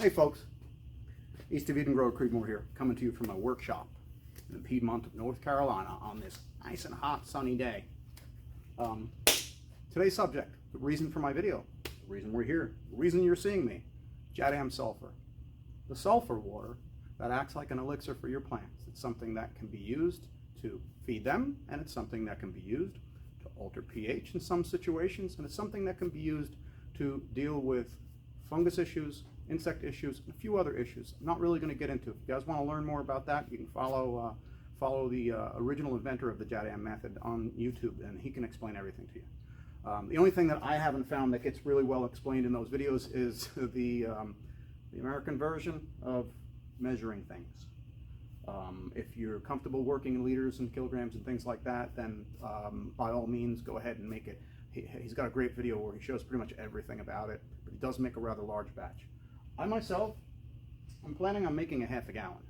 Hey folks, East of Eden Grower Creedmoor here, coming to you from my workshop in the Piedmont of North Carolina on this nice and hot sunny day. Today's subject, the reason for my video, the reason we're here, the reason you're seeing me, Jadam sulfur. The sulfur water that acts like an elixir for your plants. It's something that can be used to feed them, and it's something that can be used to alter pH in some situations, and it's something that can be used to deal with fungus issues, insect issues, and a few other issues. I'm not really going to get into it. If you guys want to learn more about that, you can follow the original inventor of the Jadam method on YouTube, and he can explain everything to you. The only thing that I haven't found that gets really well explained in those videos is the American version of measuring things. If you're comfortable working in liters and kilograms and things like that, then by all means go ahead and make it. He's got a great video where he shows pretty much everything about it, but he does make a rather large batch. I myself, I'm planning on making a half a gallon.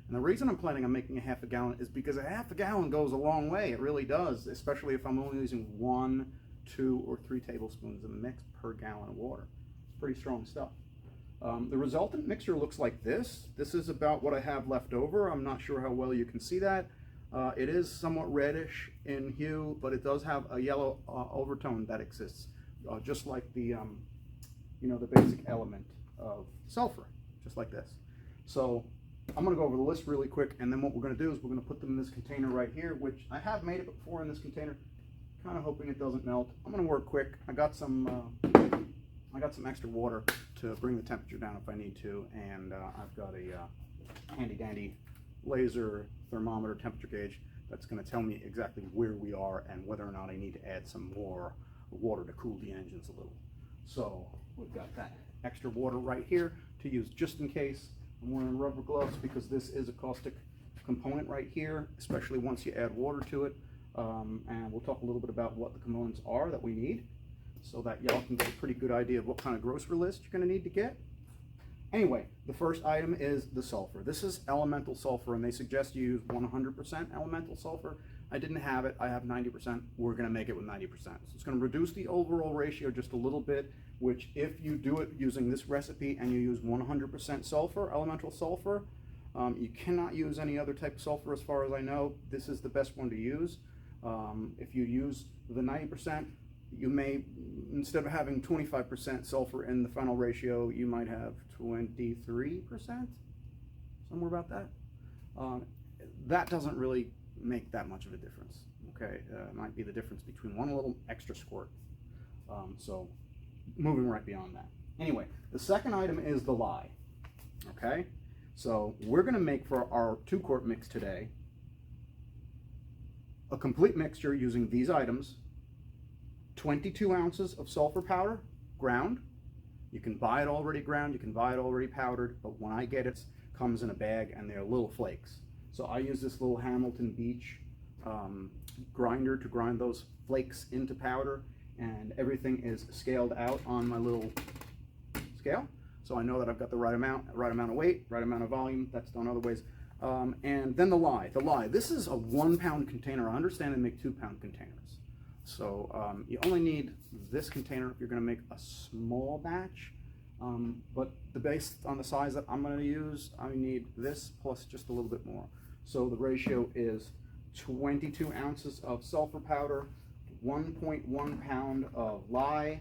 And the reason I'm planning on making a half a gallon is because a half a gallon goes a long way. It really does, especially if I'm only using 1, 2, or 3 tablespoons of mix per gallon of water. It's pretty strong stuff. The resultant mixture looks like this. This is about what I have left over. I'm not sure how well you can see that. It is somewhat reddish in hue, but it does have a yellow overtone that exists, just like the the basic element of sulfur, just like this. So I'm going to go over the list really quick, and then what we're going to do is we're going to put them in this container right here, which I have made it before in this container, kind of hoping it doesn't melt. I'm going to work quick. I got some extra water to bring the temperature down if I need to, and I've got a handy dandy laser thermometer temperature gauge that's going to tell me exactly where we are and whether or not I need to add some more water to cool the engines a little. So we've got that extra water right here to use just in case. I'm wearing rubber gloves because this is a caustic component right here, especially once you add water to it. And we'll talk a little bit about what the components are that we need so that y'all can get a pretty good idea of what kind of grocery list you're going to need to get. Anyway, the first item is the sulfur. This is elemental sulfur, and they suggest you use 100% elemental sulfur. I didn't have it. I have 90%. We're going to make it with 90%. So it's going to reduce the overall ratio just a little bit, which if you do it using this recipe and you use 100% sulfur, elemental sulfur, you cannot use any other type of sulfur as far as I know. This is the best one to use. If you use the 90%, you may, instead of having 25% sulfur in the final ratio, you might have 23%, somewhere about that. That doesn't really make that much of a difference. Okay, it might be the difference between one little extra squirt. So moving right beyond that. Anyway, the second item is the lye. Okay, so we're going to make for our 2-quart mix today a complete mixture using these items: 22 ounces of sulfur powder, ground. You can buy it already ground, you can buy it already powdered, but when I get it, it comes in a bag and they're little flakes. So I use this little Hamilton Beach grinder to grind those flakes into powder, and everything is scaled out on my little scale. So I know that I've got the right amount of weight, right amount of volume. That's done other ways. And then the lye. This is a 1-pound container. I understand they make 2-pound containers. So you only need this container if you're going to make a small batch, but based on the size that I'm going to use, I need this plus just a little bit more. So the ratio is 22 ounces of sulfur powder, 1.1 pound of lye.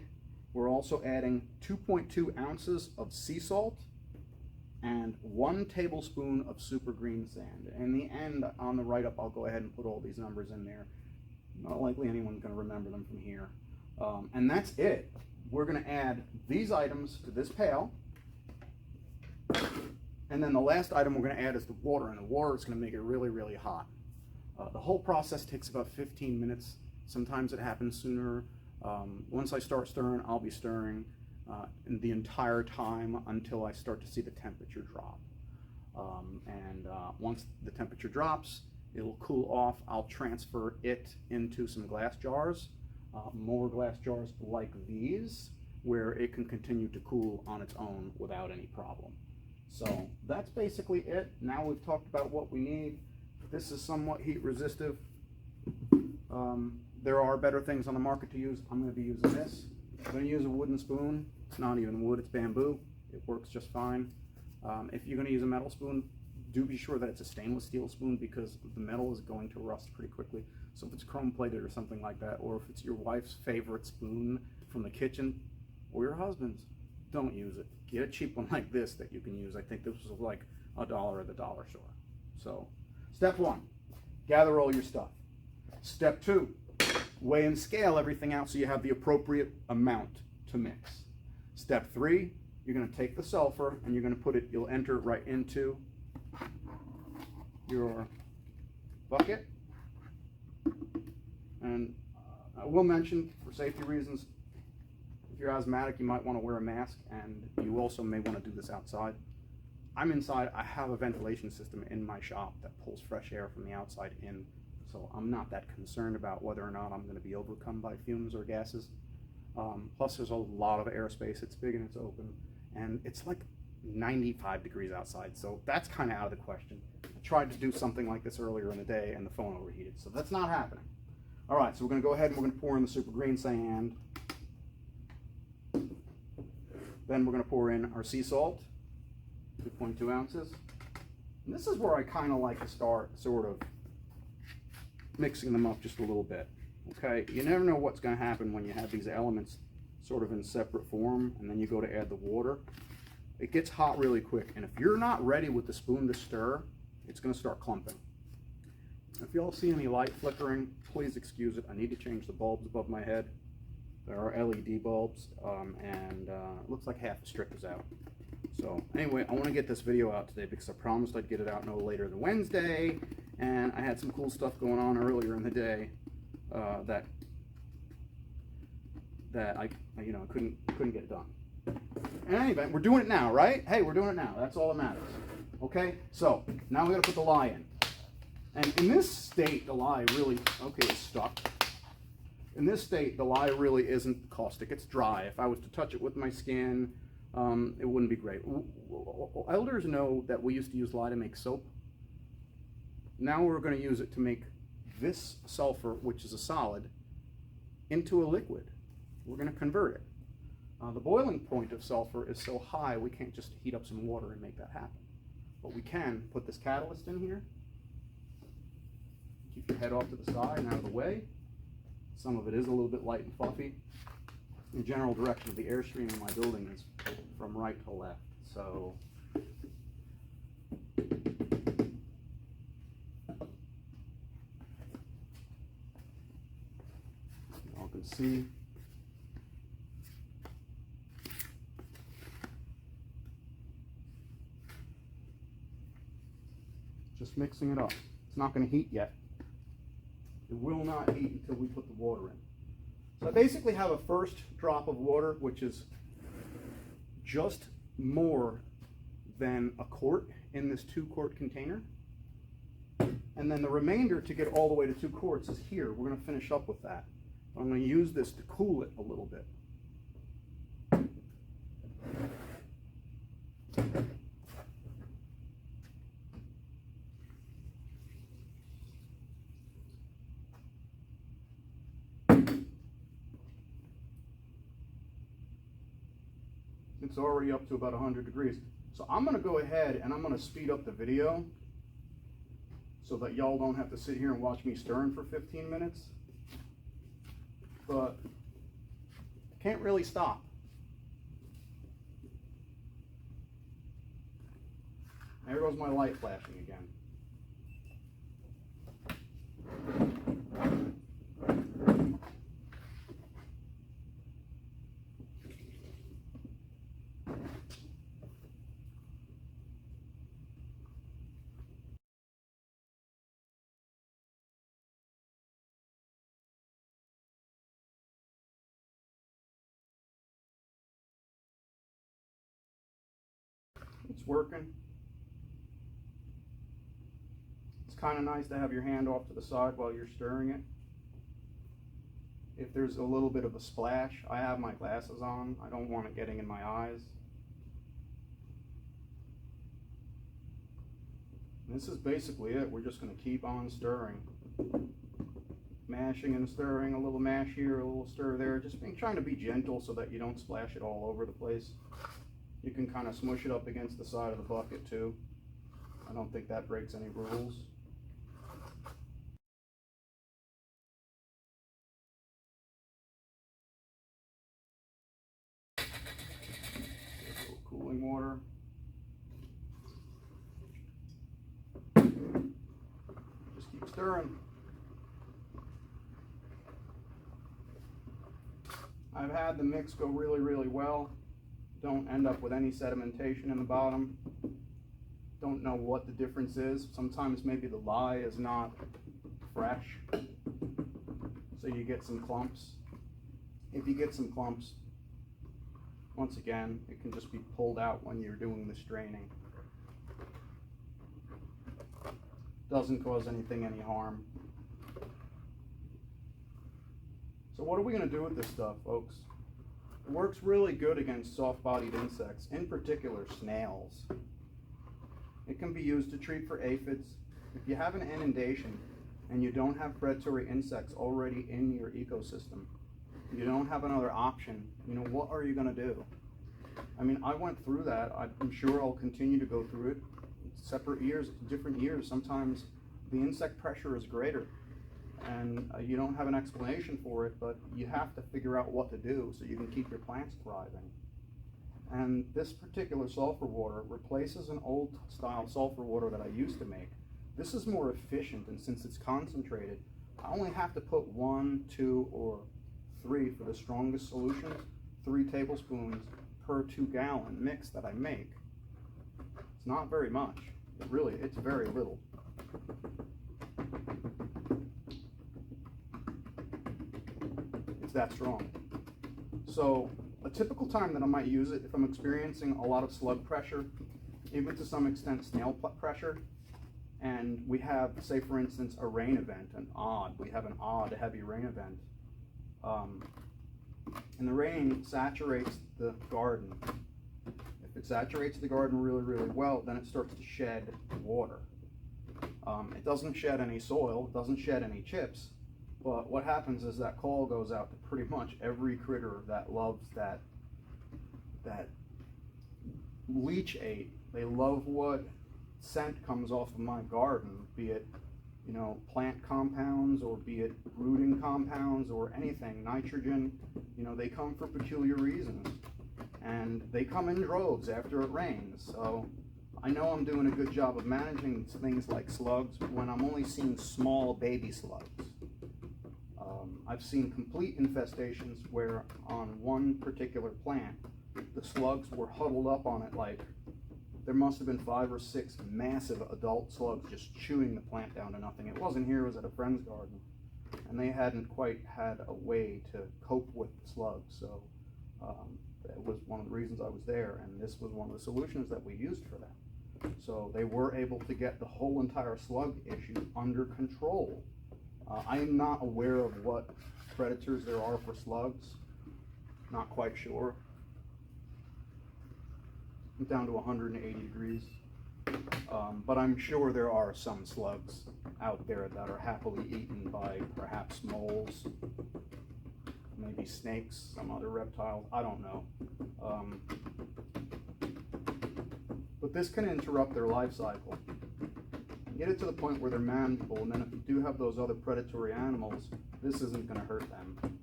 We're also adding 2.2 ounces of sea salt and 1 tablespoon of super greensand. In the end, on the write-up, I'll go ahead and put all these numbers in there. Not likely anyone's going to remember them from here. And that's it. We're going to add these items to this pail. And then the last item we're going to add is the water. And the water is going to make it really, really hot. The whole process takes about 15 minutes. Sometimes it happens sooner. Once I start stirring, I'll be stirring the entire time until I start to see the temperature drop. Once the temperature drops, it'll cool off. I'll transfer it into some glass jars, more glass jars like these, where it can continue to cool on its own without any problem. So that's basically it. Now we've talked about what we need. This is somewhat heat resistive. There are better things on the market to use. I'm going to be using this. I'm going to use a wooden spoon. It's not even wood, it's bamboo. It works just fine. If you're going to use a metal spoon, do be sure that it's a stainless steel spoon, because the metal is going to rust pretty quickly. So if it's chrome plated or something like that, or if it's your wife's favorite spoon from the kitchen or your husband's, don't use it. Get a cheap one like this that you can use. I think this was like $1 at the dollar store. So step 1, gather all your stuff. Step 2, weigh and scale everything out so you have the appropriate amount to mix. Step 3, you're going to take the sulfur and you're going to put it, you'll enter it right into your bucket. And I will mention, for safety reasons, if you're asthmatic, you might want to wear a mask, and you also may want to do this outside. I'm inside. I have a ventilation system in my shop that pulls fresh air from the outside in, so I'm not that concerned about whether or not I'm going to be overcome by fumes or gases. Plus, there's a lot of airspace. It's big and it's open, and it's like 95 degrees outside, so that's kind of out of the question. I tried to do something like this earlier in the day, and the phone overheated, so that's not happening. All right, so we're going to go ahead and we're going to pour in the super green sand. Then we're going to pour in our sea salt, 2.2 ounces. And this is where I kind of like to start sort of mixing them up just a little bit. Okay, you never know what's going to happen when you have these elements sort of in separate form, and then you go to add the water. It gets hot really quick, and if you're not ready with the spoon to stir, it's going to start clumping. If you all see any light flickering, please excuse it. I need to change the bulbs above my head. There are LED bulbs, and it looks like half the strip is out. So anyway, I want to get this video out today because I promised I'd get it out no later than Wednesday, and I had some cool stuff going on earlier in the day that I couldn't get done. In any event, we're doing it now, right? Hey, we're doing it now. That's all that matters. Okay, so now we got to put the lye in. And in this state, the lye really, okay, it's stuck. In this state, the lye really isn't caustic. It's dry. If I was to touch it with my skin, it wouldn't be great. Elders know that we used to use lye to make soap. Now we're going to use it to make this sulfur, which is a solid, into a liquid. We're going to convert it. The boiling point of sulfur is so high, we can't just heat up some water and make that happen. But we can put this catalyst in here. Keep your head off to the side and out of the way. Some of it is a little bit light and fluffy. The general direction of the airstream in my building is from right to left. So y'all can see. Just mixing it up. It's not going to heat yet. It will not heat until we put the water in. So I basically have a first drop of water, which is just more than a quart in this 2-quart container. And then the remainder to get all the way to 2 quarts is here. We're going to finish up with that. I'm going to use this to cool it a little bit. It's already up to about 100 degrees. So I'm going to go ahead and I'm going to speed up the video so that y'all don't have to sit here and watch me stirring for 15 minutes. But I can't really stop. There goes my light flashing again. It's working. It's kind of nice to have your hand off to the side while you're stirring it. If there's a little bit of a splash, I have my glasses on. I don't want it getting in my eyes. And this is basically it. We're just going to keep on stirring. Mashing and stirring, a little mash here, a little stir there. Just trying to be gentle so that you don't splash it all over the place. You can kind of smush it up against the side of the bucket too. I don't think that breaks any rules. A little cooling water. Just keep stirring. I've had the mix go really, really well. Don't end up with any sedimentation in the bottom. Don't know what the difference is. Sometimes maybe the lye is not fresh, so you get some clumps. If you get some clumps, once again, it can just be pulled out when you're doing the straining. Doesn't cause anything any harm. So what are we going to do with this stuff, folks? It works really good against soft-bodied insects, in particular snails. It can be used to treat for aphids. If you have an inundation and you don't have predatory insects already in your ecosystem, you don't have another option, what are you going to do? I mean, I went through that. I'm sure I'll continue to go through it. Separate years, different years. Sometimes the insect pressure is greater and you don't have an explanation for it, but you have to figure out what to do so you can keep your plants thriving. And this particular sulfur water replaces an old style sulfur water that I used to make. This is more efficient, and since it's concentrated, I only have to put 1, 2, or 3 for the strongest solutions, 3 tablespoons per 2-gallon mix that I make. It's not very much. It's very little. It's that strong. So a typical time that I might use it, if I'm experiencing a lot of slug pressure, even to some extent snail pressure, and we have, say for instance, a rain event, we have an odd heavy rain event, and the rain saturates the garden. If it saturates the garden really, really well, then it starts to shed water. It doesn't shed any soil, it doesn't shed any chips, but what happens is that call goes out to pretty much every critter that loves that leachate. They love what scent comes off of my garden, be it plant compounds, or be it rooting compounds, or anything, nitrogen. They come for peculiar reasons, and they come in droves after it rains. So I know I'm doing a good job of managing things like slugs when I'm only seeing small baby slugs. I've seen complete infestations where on one particular plant, the slugs were huddled up on it like there must have been 5 or 6 massive adult slugs just chewing the plant down to nothing. It wasn't here, it was at a friend's garden, and they hadn't quite had a way to cope with the slugs. So that was one of the reasons I was there, and this was one of the solutions that we used for that. So they were able to get the whole entire slug issue under control. I am not aware of what predators there are for slugs, not quite sure. I'm down to 180 degrees, but I'm sure there are some slugs out there that are happily eaten by perhaps moles, maybe snakes, some other reptiles, I don't know. But this can interrupt their life cycle. Get it to the point where they're manageable, and then if you do have those other predatory animals, this isn't going to hurt them.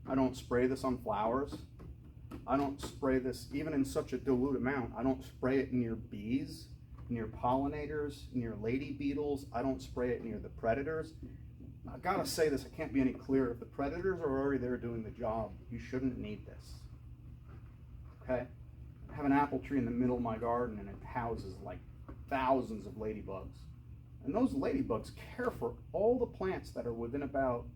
I don't spray this on flowers. I don't spray this even in such a dilute amount. I don't spray it near bees, near pollinators, near lady beetles. I don't spray it near the predators. I gotta say this, I can't be any clearer. If the predators are already there doing the job, you shouldn't need this. Okay? I have an apple tree in the middle of my garden, and it houses like thousands of ladybugs. And those ladybugs care for all the plants that are within about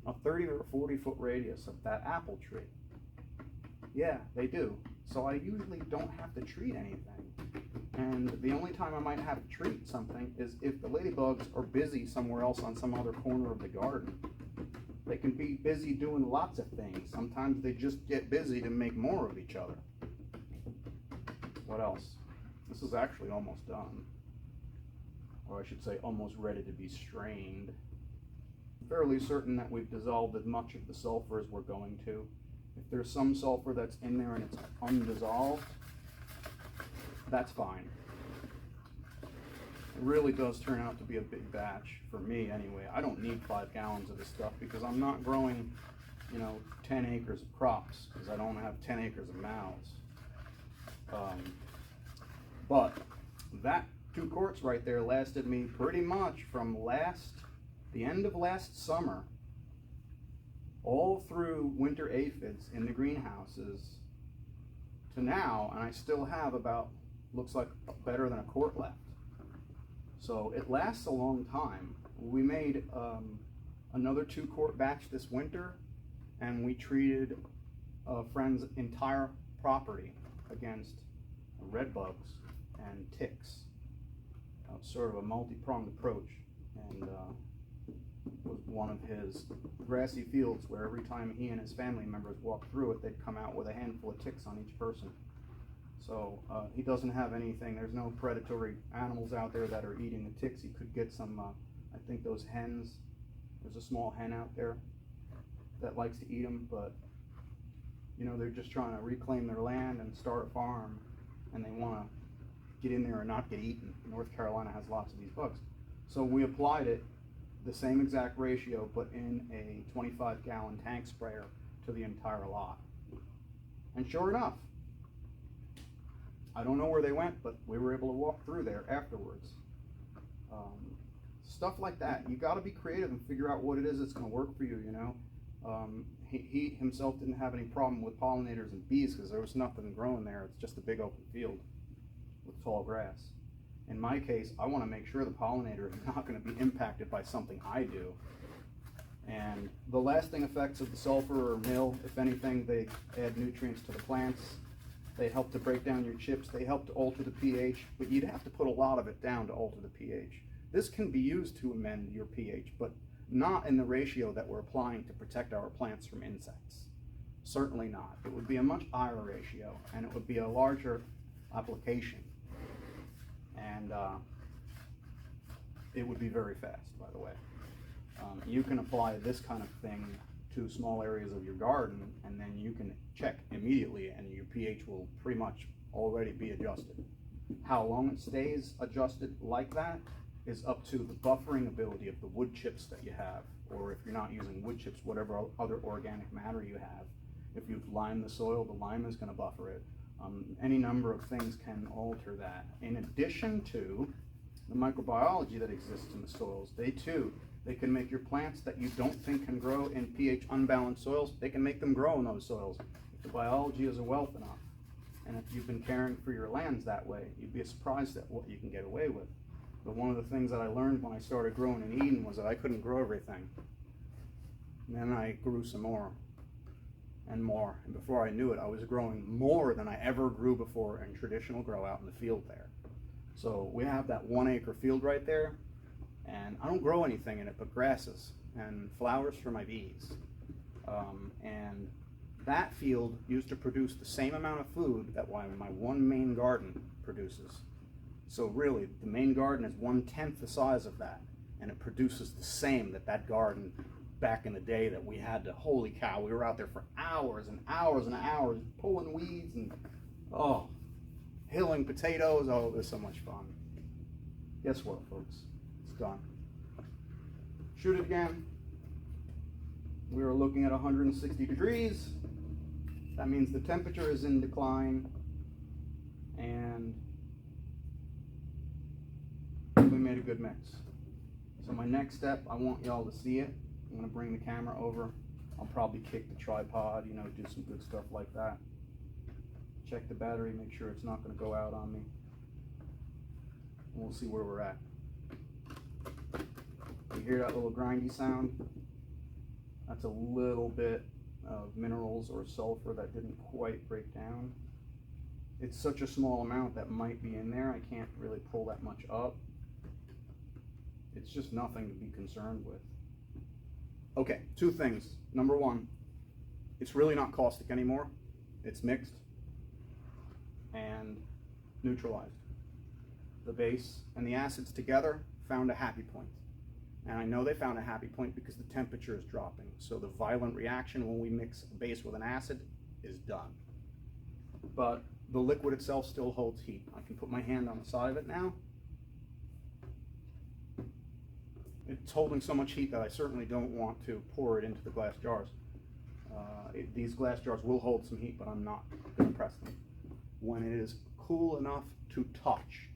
a 30 or 40 foot radius of that apple tree. Yeah, they do. So I usually don't have to treat anything. And the only time I might have to treat something is if the ladybugs are busy somewhere else on some other corner of the garden. They can be busy doing lots of things. Sometimes they just get busy to make more of each other. What else? This is actually almost done. Or I should say almost ready to be strained. Fairly certain that we've dissolved as much of the sulfur as we're going to. If there's some sulfur that's in there and it's undissolved, that's fine. It really does turn out to be a big batch for me anyway. I don't need 5 gallons of this stuff because I'm not growing, 10 acres of crops, because I don't have 10 acres of mouths. But that 2 quarts right there lasted me pretty much from the end of last summer all through winter aphids in the greenhouses to now, and I still have about, looks like better than a quart left. So it lasts a long time. We made another 2 quart batch this winter, and we treated a friend's entire property against red bugs and ticks. Sort of a multi-pronged approach, and was one of his grassy fields where every time he and his family members walked through it, they'd come out with a handful of ticks on each person. So he doesn't have anything, there's no predatory animals out there that are eating the ticks. He could get some, I think those hens, there's a small hen out there that likes to eat them, but they're just trying to reclaim their land and start a farm, and they want to get in there and not get eaten. North Carolina has lots of these bugs. So we applied it, the same exact ratio, but in a 25-gallon tank sprayer to the entire lot. And sure enough, I don't know where they went, but we were able to walk through there afterwards. Stuff like that. You got to be creative and figure out what it is that's going to work for you, He himself didn't have any problem with pollinators and bees because there was nothing growing there. It's just a big open field with tall grass. In my case, I want to make sure the pollinator is not going to be impacted by something I do. And the lasting effects of the sulfur are nil. If anything, they add nutrients to the plants. They help to break down your chips. They help to alter the pH, but you'd have to put a lot of it down to alter the pH. This can be used to amend your pH, but not in the ratio that we're applying to protect our plants from insects. Certainly not. It would be a much higher ratio, and it would be a larger application. And it would be very fast, by the way. You can apply this kind of thing to small areas of your garden, and then you can check immediately, and your pH will pretty much already be adjusted. How long it stays adjusted like that is up to the buffering ability of the wood chips that you have, or if you're not using wood chips, whatever other organic matter you have. If you've limed the soil, the lime is going to buffer it. Any number of things can alter that. In addition to the microbiology that exists in the soils, they can make your plants that you don't think can grow in pH unbalanced soils, they can make them grow in those soils if the biology is a wealth enough. And if you've been caring for your lands that way, you'd be surprised at what you can get away with. But one of the things that I learned when I started growing in Eden was that I couldn't grow everything. And then I grew some more and more. And before I knew it, I was growing more than I ever grew before in traditional grow out in the field there. So we have that 1 acre field right there, and I don't grow anything in it but grasses and flowers for my bees. And that field used to produce the same amount of food that my one main garden produces. So really, the main garden is 1/10 the size of that, and it produces the same that garden back in the day that we had to, holy cow, we were out there for hours and hours and hours pulling weeds and, hilling potatoes. Oh, it was so much fun. Guess what, folks? It's done. Shoot it again. We are looking at 160 degrees. That means the temperature is in decline, and we made a good mix. So my next step, I want y'all to see it. I'm going to bring the camera over. I'll probably kick the tripod, do some good stuff like that. Check the battery, make sure it's not going to go out on me. And we'll see where we're at. You hear that little grindy sound? That's a little bit of minerals or sulfur that didn't quite break down. It's such a small amount that might be in there, I can't really pull that much up. It's just nothing to be concerned with. Okay, 2 things. Number 1, it's really not caustic anymore. It's mixed and neutralized. The base and the acids together found a happy point. And I know they found a happy point because the temperature is dropping. So the violent reaction when we mix a base with an acid is done. But the liquid itself still holds heat. I can put my hand on the side of it now. It's holding so much heat that I certainly don't want to pour it into the glass jars. These glass jars will hold some heat, but I'm not going to press them. When it is cool enough to touch,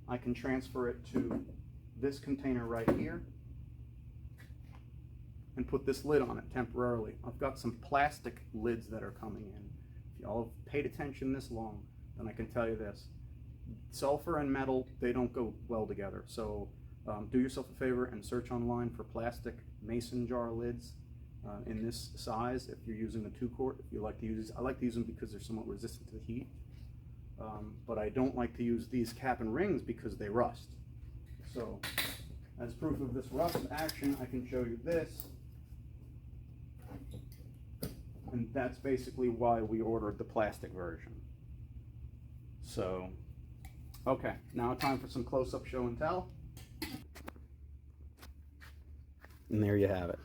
I can transfer it to this container right here and put this lid on it temporarily. I've got some plastic lids that are coming in. If y'all have paid attention this long, then I can tell you this. Sulfur and metal, they don't go well together. So do yourself a favor and search online for plastic mason jar lids in this size if you're using a 2 quart. If you like to use these, I like to use them because they're somewhat resistant to the heat. But I don't like to use these cap and rings because they rust. So as proof of this rust action, I can show you this. And that's basically why we ordered the plastic version. So, okay, now time for some close-up show and tell. And there you have it.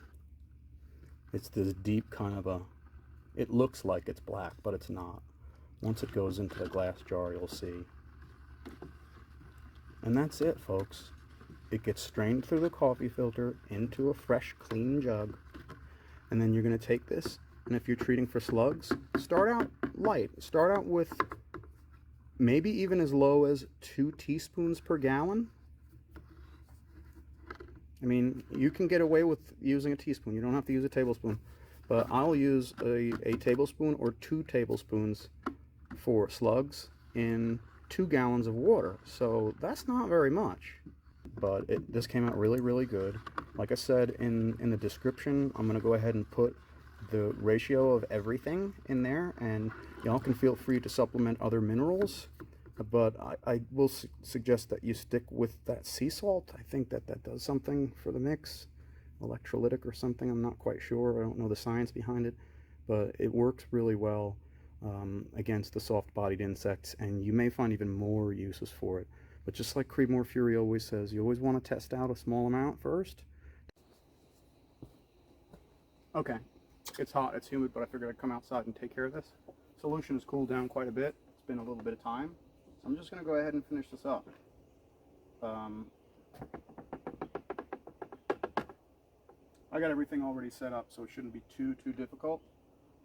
It's this deep kind of it looks like it's black, but it's not. Once it goes into the glass jar, you'll see. And that's it, folks. It gets strained through the coffee filter into a fresh, clean jug. And then you're going to take this, and if you're treating for slugs, start out light. Start out with maybe even as low as 2 teaspoons per gallon. I mean, you can get away with using a teaspoon. You don't have to use a tablespoon. But I'll use a tablespoon or 2 tablespoons for slugs in 2 gallons of water. So that's not very much. But this came out really, really good. Like I said in the description, I'm going to go ahead and put the ratio of everything in there. And y'all can feel free to supplement other minerals. But I will suggest that you stick with that sea salt. I think that does something for the mix. Electrolytic or something, I'm not quite sure. I don't know the science behind it. But it works really well against the soft-bodied insects. And you may find even more uses for it. But just like Creedmoor Fury always says, you always want to test out a small amount first. Okay, it's hot, it's humid, but I figured I'd come outside and take care of this. Solution has cooled down quite a bit. It's been a little bit of time. I'm just going to go ahead and finish this up. I got everything already set up, so it shouldn't be too difficult.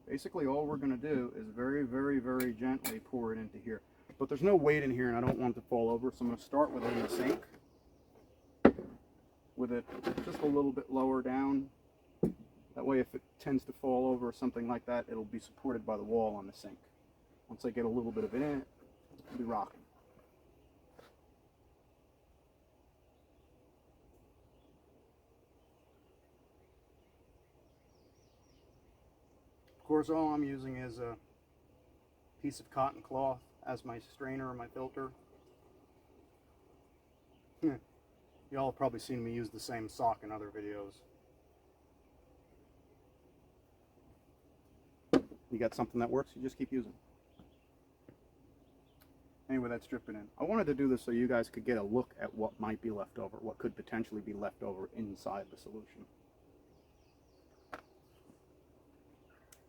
Basically, all we're going to do is very, very, very gently pour it into here. But there's no weight in here, and I don't want it to fall over, so I'm going to start with it in the sink. With it just a little bit lower down. That way, if it tends to fall over or something like that, it'll be supported by the wall on the sink. Once I get a little bit of it in it, it'll be rocking. Of course, all I'm using is a piece of cotton cloth as my strainer or my filter. Y'all have probably seen me use the same sock in other videos. You got something that works, you just keep using. Anyway, that's dripping in. I wanted to do this so you guys could get a look at what might be left over, what could potentially be left over inside the solution.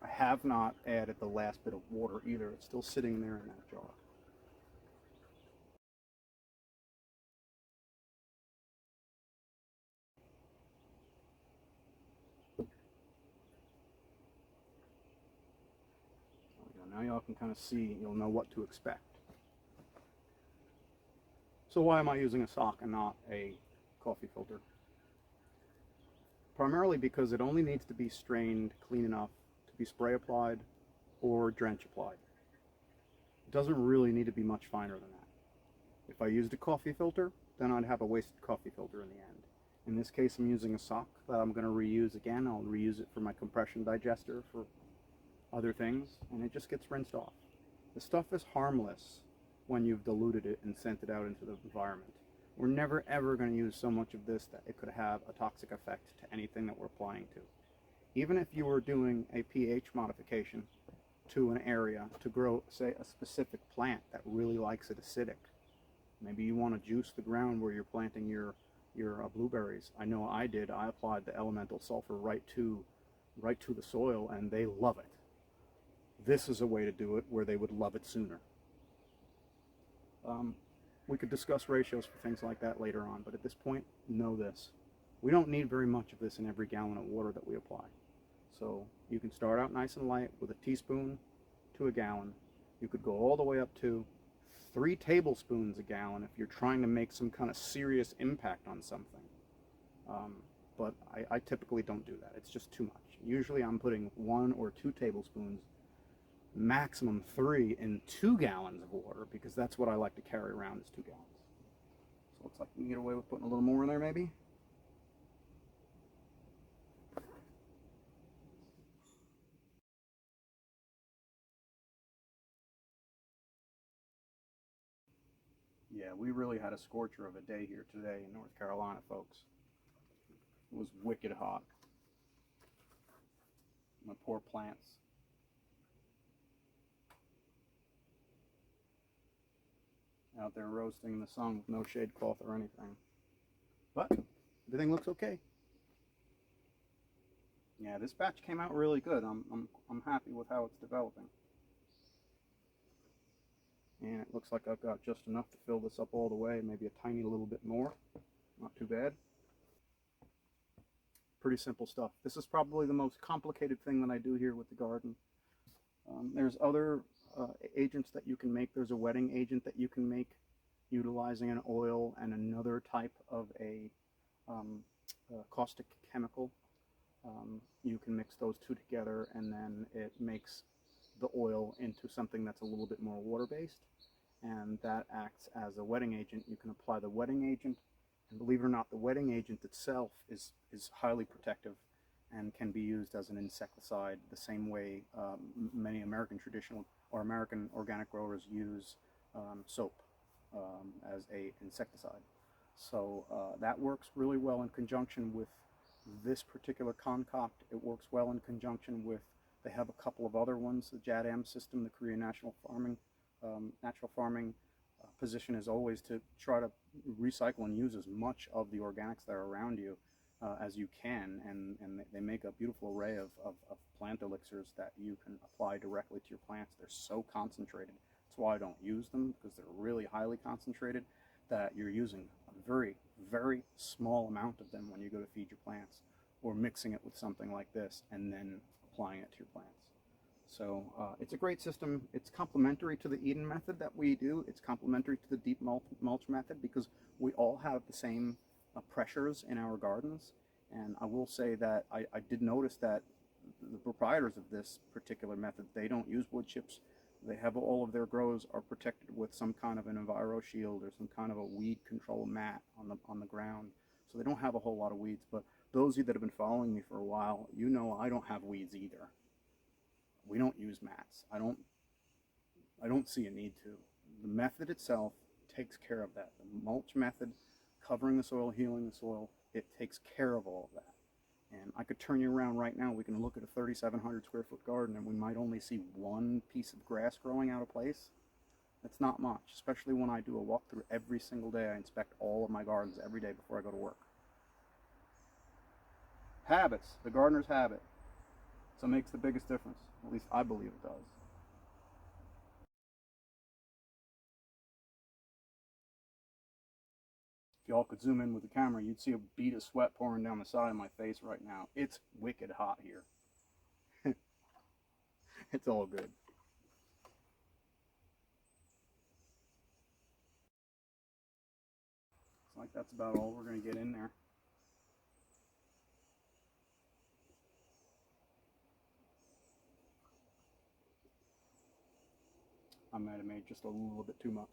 I have not added the last bit of water either. It's still sitting there in that jar. Now y'all can kind of see, you'll know what to expect. So why am I using a sock and not a coffee filter? Primarily because it only needs to be strained clean enough to be spray applied or drench applied. It doesn't really need to be much finer than that. If I used a coffee filter, then I'd have a wasted coffee filter in the end. In this case, I'm using a sock that I'm going to reuse again. I'll reuse it for my compression digester for other things, and it just gets rinsed off. The stuff is harmless when you've diluted it and sent it out into the environment. We're never ever going to use so much of this that it could have a toxic effect to anything that we're applying to. Even if you were doing a pH modification to an area to grow, say, a specific plant that really likes it acidic. Maybe you want to juice the ground where you're planting your your blueberries. I know I did. I applied the elemental sulfur right to the soil, and they love it. This is a way to do it where they would love it sooner. We could discuss ratios for things like that later on, but at this point, know this. We don't need very much of this in every gallon of water that we apply. So you can start out nice and light with a teaspoon to a gallon. You could go all the way up to 3 tablespoons a gallon if you're trying to make some kind of serious impact on something. But I typically don't do that. It's just too much. Usually I'm putting 1 or 2 tablespoons, maximum 3 in 2 gallons of water, because that's what I like to carry around is 2 gallons. So it looks like we can get away with putting a little more in there maybe. Yeah, we really had a scorcher of a day here today in North Carolina, folks. It was wicked hot. My poor plants. Out there roasting in the sun with no shade cloth or anything. But everything looks okay. Yeah, this batch came out really good. I'm happy with how it's developing. And it looks like I've got just enough to fill this up all the way, maybe a tiny little bit more. Not too bad. Pretty simple stuff. This is probably the most complicated thing that I do here with the garden. There's other agents that you can make. There's a wetting agent that you can make utilizing an oil and another type of a caustic chemical. You can mix those two together, and then it makes the oil into something that's a little bit more water-based, and that acts as a wetting agent. You can apply the wetting agent, and believe it or not, the wetting agent itself is highly protective and can be used as an insecticide the same way many American traditional or American organic growers use soap as a insecticide. So that works really well in conjunction with this particular concoct. It works well in conjunction with, they have a couple of other ones, the JADAM system, the Korean natural farming position is always to try to recycle and use as much of the organics that are around you as you can, and they make a beautiful array of plant elixirs that you can apply directly to your plants. They're so concentrated. That's why I don't use them, because they're really highly concentrated that you're using a very, very small amount of them when you go to feed your plants, or mixing it with something like this and then applying it to your plants. So it's a great system. It's complementary to the Eden method that we do. It's complementary to the deep mulch method, because we all have the same pressures in our gardens. And I will say that I did notice that the proprietors of this particular method, they don't use wood chips. They have all of their grows are protected with some kind of an Enviro shield or some kind of a weed control mat on the ground. So they don't have a whole lot of weeds. But those of you that have been following me for a while, you know I don't have weeds either. We don't use mats. I don't see a need to. The method itself takes care of that. The mulch method, covering the soil, healing the soil, it takes care of all of that. And I could turn you around right now. We can look at a 3,700 square foot garden, and we might only see one piece of grass growing out of place. That's not much, especially when I do a walkthrough every single day. I inspect all of my gardens every day before I go to work. Habits, the gardener's habit. So it makes the biggest difference. At least I believe it does. If y'all could zoom in with the camera, you'd see a bead of sweat pouring down the side of my face right now. It's wicked hot here. It's all good. It's like that's about all we're going to get in there. I might have made just a little bit too much.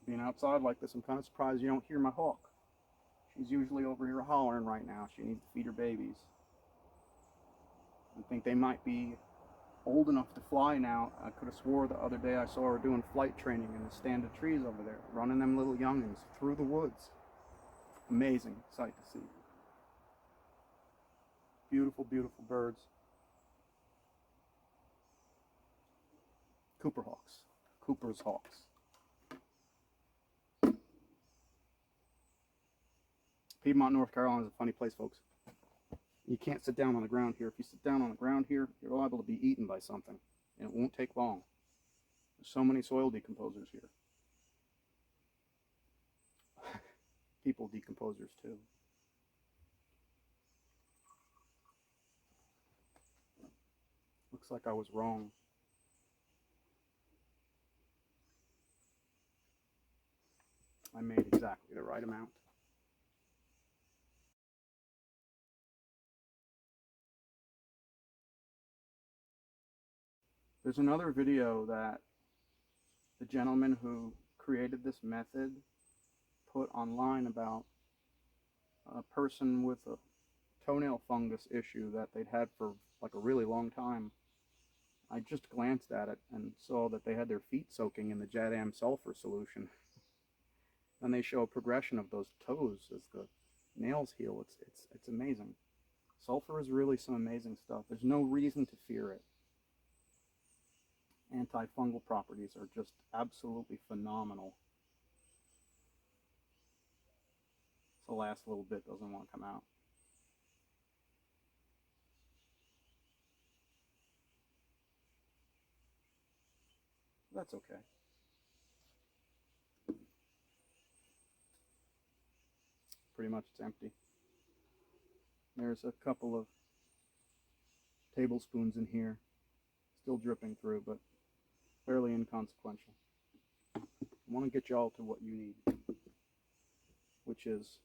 Being outside like this, I'm kind of surprised you don't hear my hawk. She's usually over here hollering right now. She needs to feed her babies. I think they might be old enough to fly now. I could have swore the other day I saw her doing flight training in the stand of trees over there, running them little youngins through the woods. Amazing sight to see. Beautiful, beautiful birds. Cooper hawks. Cooper's hawks. Piedmont, North Carolina is a funny place, folks. You can't sit down on the ground here. If you sit down on the ground here, you're liable to be eaten by something, and it won't take long. There's so many soil decomposers here. People decomposers too. Looks like I was wrong. I made exactly the right amount. There's another video that the gentleman who created this method put online about a person with a toenail fungus issue that they'd had for like a really long time. I just glanced at it and saw that they had their feet soaking in the Jadam sulfur solution. And they show a progression of those toes as the nails heal. It's amazing. Sulfur is really some amazing stuff. There's no reason to fear it. Antifungal properties are just absolutely phenomenal. The last little bit doesn't want to come out. That's okay. Pretty much it's empty. There's a couple of tablespoons in here, still dripping through, but fairly inconsequential. I want to get y'all to what you need, which is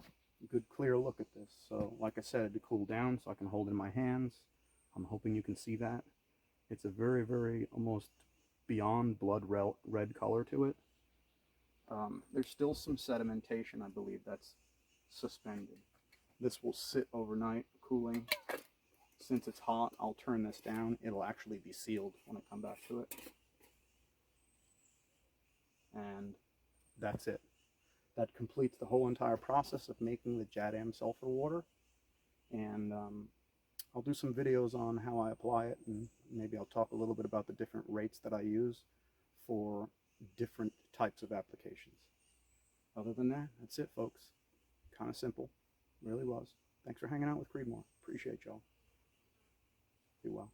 a good clear look at this. So like I said, to cool down so I can hold it in my hands. I'm hoping you can see that. It's a very, very almost beyond blood red color to it. There's still some sedimentation, I believe, that's suspended. This will sit overnight cooling. Since it's hot, I'll turn this down. It'll actually be sealed when I come back to it. And that's it. That completes the whole entire process of making the Jadam sulfur water. And I'll do some videos on how I apply it, and maybe I'll talk a little bit about the different rates that I use for different types of applications. Other than that, that's it, folks. Kind of simple. Really was. Thanks for hanging out with Creedmoor. Appreciate y'all. Be well.